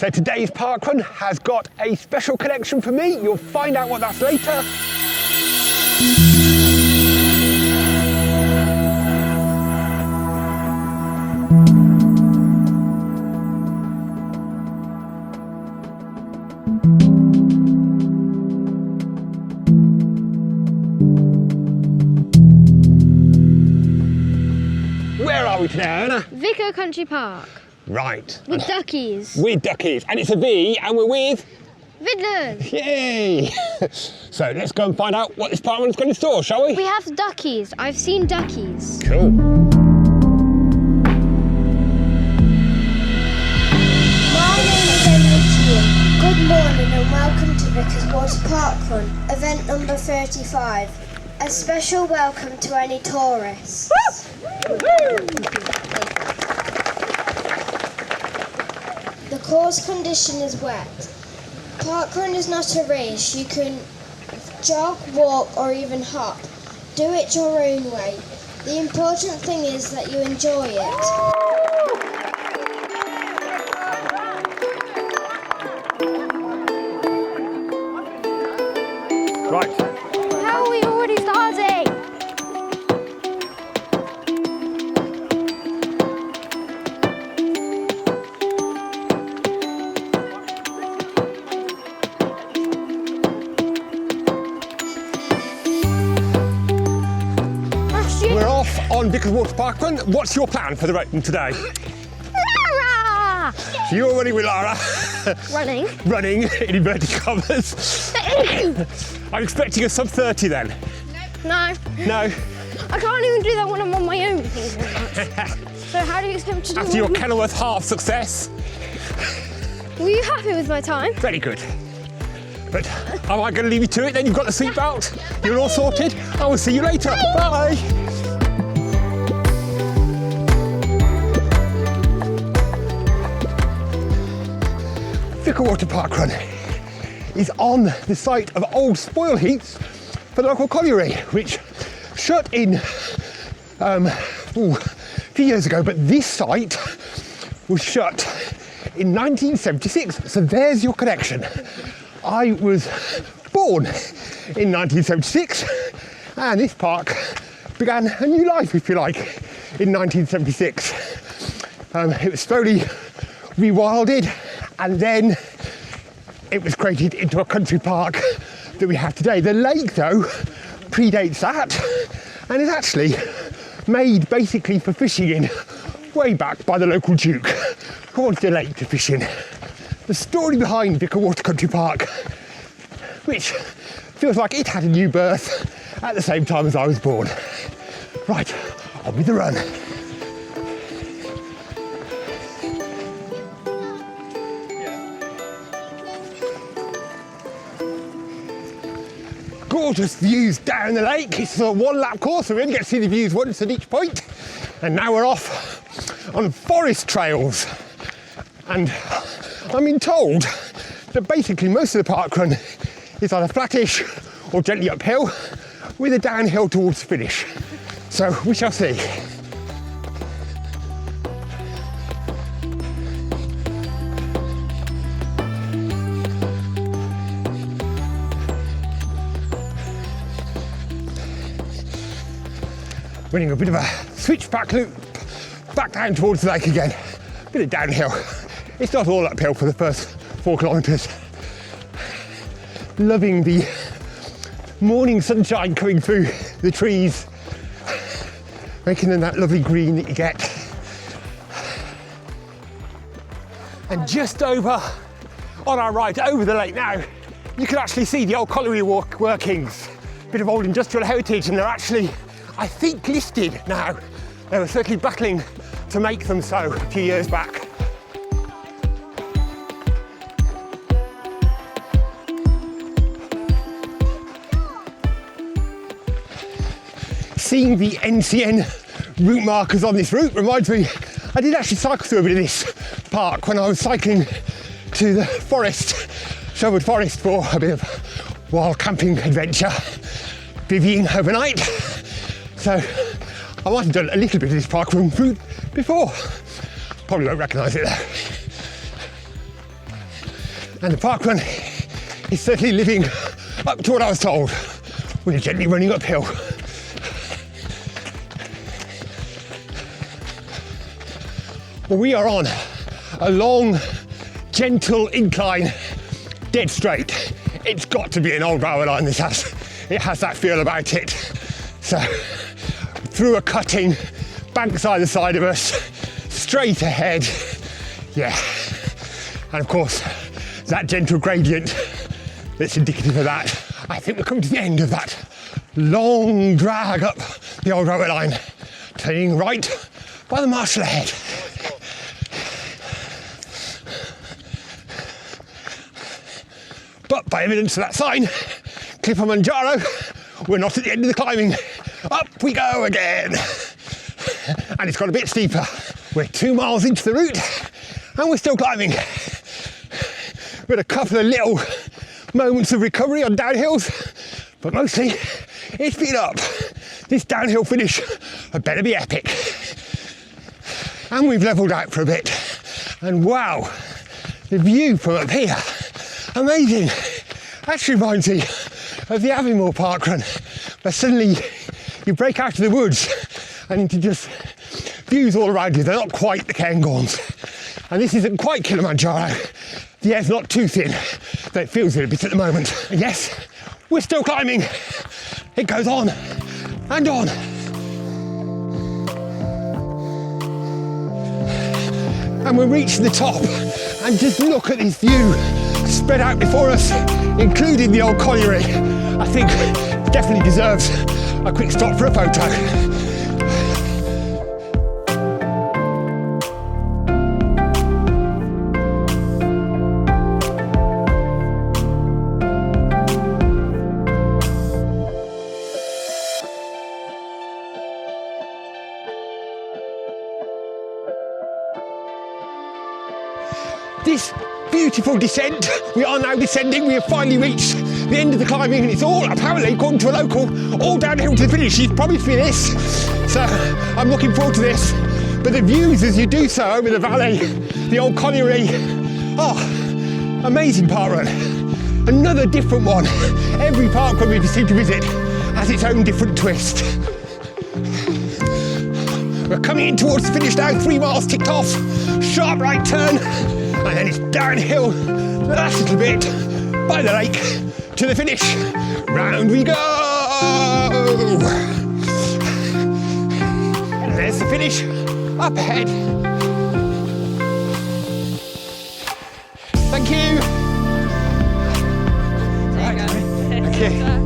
So today's parkrun has got a special connection for me. You'll find out what that's later. Where are we today, Anna? Vicar Country Park. Right. With duckies. With duckies. And it's a V, and we're with... Vidlers. Yay! So let's go and find out what this parkrun's got in store, shall we? We have duckies. I've seen duckies. Cool. My name is Emma. Good morning and welcome to Vicar Water Parkrun, event number 35. A special welcome to any tourists. The course condition is wet. Parkrun is not a race. You can jog, walk or even hop. Do it your own way. The important thing is that you enjoy it. Right. How are we already starting? We're off on Vicar Water Parkrun. What's your plan for the run today? Lara! So you're already with Lara. Running. Running in inverted commas. I'm expecting a sub 30 then. No. No. I can't even do that when I'm on my own. So how do you expect to do After your one? Kenilworth half success. Were you happy with my time? Very good. But am I going to leave you to it then? You've got the seatbelt? You're all sorted? I will see you later. Bye. Vicar Water Parkrun is on the site of old spoil heaps for the local colliery, which shut in a few years ago, but this site was shut in 1976, so there's your connection. I was born in 1976 and this park began a new life, if you like, in 1976. It was slowly rewilded and then it was created into a country park that we have today. The lake, though, predates that and is actually made basically for fishing in way back by the local duke who wanted the lake to fish in. The story behind Vicar Water Country Park, which feels like it had a new birth at the same time as I was born. Right, on with the run. Gorgeous views down the lake. It's a one-lap course, so we only get to see the views once at each point. And now we're off on forest trails. And I'm being told that basically most of the parkrun is either flattish or gently uphill with a downhill towards the finish. So we shall see. Running a bit of a switchback loop back down towards the lake again. Bit of downhill. It's not all uphill for the first 4 kilometres. Loving the morning sunshine coming through the trees, making them that lovely green that you get. And just over on our right, over the lake now, you can actually see the old colliery workings. Bit of old industrial heritage, and they're actually, I think, listed now. They were certainly battling to make them so a few years back. Seeing the NCN route markers on this route reminds me, I did actually cycle through a bit of this park when I was cycling to the forest, Sherwood Forest, for a bit of wild camping adventure, bivvying overnight. So I might have done a little bit of this parkrun route before. Probably won't recognise it though. And the parkrun is certainly living up to what I was told. We're gently running uphill. Well, we are on a long, gentle incline, dead straight. It's got to be an old railway line, this has. It has that feel about it. So, through a cutting, banks either side of us, straight ahead. Yeah. And of course, that gentle gradient that's indicative of that. I think we're coming to the end of that long drag up the old railway line, turning right by the marshal ahead. But by evidence of that sign, Kilimanjaro, we're not at the end of the climbing. Up we go again. And it's got a bit steeper. We're 2 miles into the route and we're still climbing. We've had a couple of little moments of recovery on downhills, but mostly it's been up. This downhill finish had better be epic. And we've levelled out for a bit. And wow, the view from up here, amazing. Actually reminds me of the Aviemore parkrun, where suddenly you break out of the woods and into just views all around you. They're not quite the Cairngorms. And this isn't quite Kilimanjaro. The air's not too thin, though it feels it a bit at the moment. And yes, we're still climbing. It goes on and on. And we're reaching the top, and just look at this view spread out before us, including the old colliery. I think it definitely deserves a quick stop for a photo. This beautiful descent, we are now descending, we have finally reached the end of the climbing, and it's all, apparently, according to a local, all downhill to the finish. She's promised me this, so I'm looking forward to this. But the views as you do so over the valley, the old colliery, oh, amazing parkrun. Another different one. Every parkrun we seem to visit has its own different twist. We're coming in towards the finish now, 3 miles ticked off, sharp right turn, and then it's downhill the last little bit by the lake to the finish. Round we go! And there's the finish up ahead. Thank you! Right. Okay.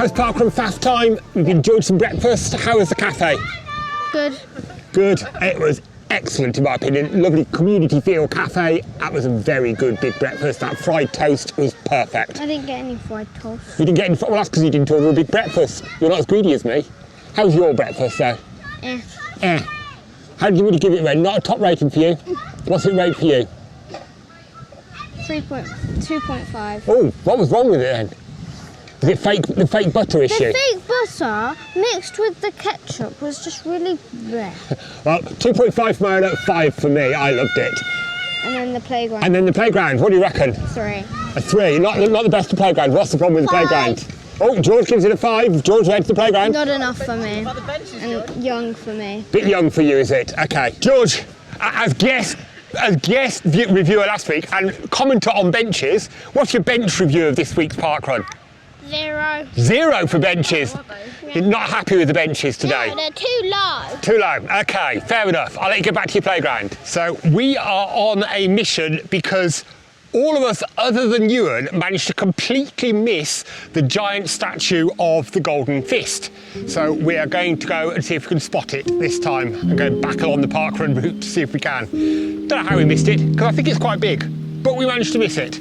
Post-parkrun faff time, we've enjoyed some breakfast. How was the cafe? Good. Good. It was excellent in my opinion. Lovely community feel cafe. That was a very good big breakfast. That fried toast was perfect. I didn't get any fried toast. You didn't get any, well that's because you didn't order a big breakfast. You're not as greedy as me. How was your breakfast though? How would you give it a rate? Not a top rating for you. What's it rate for you? 2.5. Oh, what was wrong with it then? Was it the fake butter issue? The fake butter mixed with the ketchup was just really bleh. Well, 2.5 for mine, 5 for me. I loved it. And then the playground. And then the playground, what do you reckon? 3. A 3, not the best of playground. What's the problem with the 5. playground? Oh, George gives it a 5. George rates the playground. Not enough for me. And young for me. Bit young for you, is it? Okay. George, as guest reviewer last week and commenter on benches, what's your bench review of this week's parkrun? 0. 0 for benches. You're not happy with the benches today? No, they're too low. Too low, okay, fair enough. I'll let you get back to your playground. So we are on a mission because all of us other than Ewan managed to completely miss the giant statue of the Golden Fist. So we are going to go and see if we can spot it this time and go back along the parkrun route to see if we can. Don't know how we missed it, because I think it's quite big, but we managed to miss it.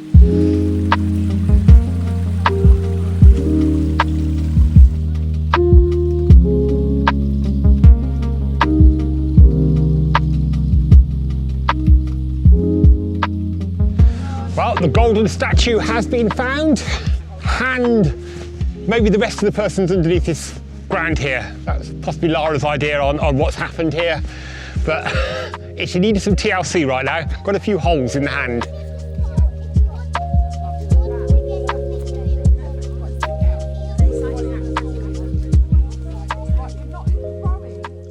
Well, the golden statue has been found, and maybe the rest of the person's underneath this ground here. That's possibly Lara's idea on what's happened here, but she needed some TLC right now. Got a few holes in the hand.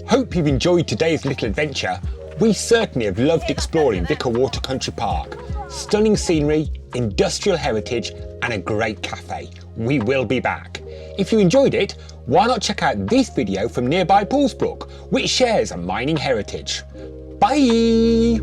Hope you've enjoyed today's little adventure. We certainly have loved exploring Vicar Water Country Park. Stunning scenery, industrial heritage and a great cafe. We will be back. If you enjoyed it, why not check out this video from nearby Poolsbrook, which shares a mining heritage. Bye!